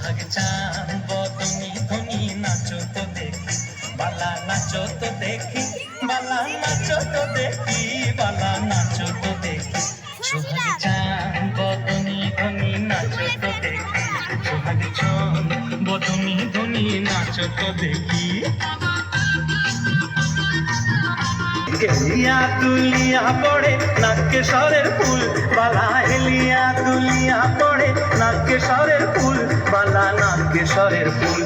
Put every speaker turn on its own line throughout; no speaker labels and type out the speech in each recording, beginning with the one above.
সোহাগ চান বদনি ধনি নাচো তো দেখি বালা নাচো তো দেখি বালা নাচো তো দেখি বালা নাচো তো দেখি সোহাগ চান বদনি ধনি নাচো তো দেখি সোহাগ চান বদনি ধনি নাচো তো দেখি হেলিয়া তুলিয়া পড়ে নাগেশ্বরের ফুল বালা হেলিয়া তুলিয়া পড়ে নাগেশ্বরের ফুল বালা নাগেশ্বরের ফুল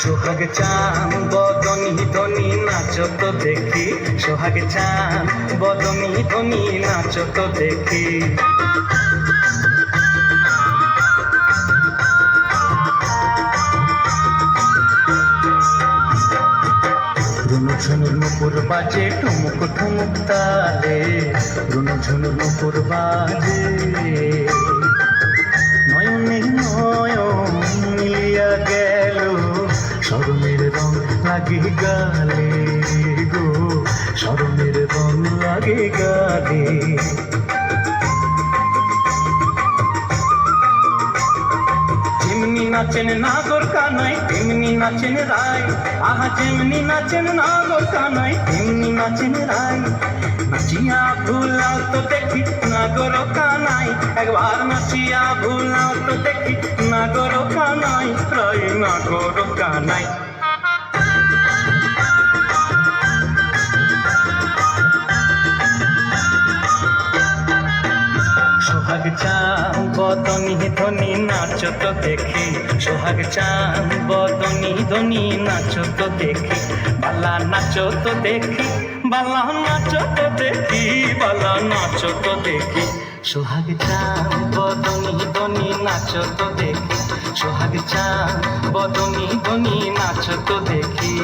সোহাগ চান বদনি ধনি নাচো তো দেখি সোহাগ চান বদনি ধনি নাচো তো দেখি ঝুনুর নুপুর বাজে ঠুমুক ঠুমুক তালে ঝুনুর নুপুর বাজে নয়নে নয়ন মিলিয়া গেল শরমের রং লাগে গালে গো শরমের রং লাগে গালে যেমনি নাচেন নাগর কানাই তেমনি নাচেন রায় আহা যেমনি নাচেন নাগর কানাই তেমনি নাচেন রায় নাচিয়া ভুলাও তো দেখি নাগর কানাই একবার নাচিয়া ভুলাও তো দেখি নাগর কানাই রায় নাগর কানাই সোহাগ চান বদনি ধনি নাচো তো দেখি সোহাগ চান বদনি ধনি নাচো তো দেখি বালা নাচো তো দেখি বালা নাচো তো দেখি বালা নাচো তো দেখি সোহাগ চান বদনি ধনি নাচো তো দেখি সোহাগ চান বদনি ধনি নাচো তো দেখি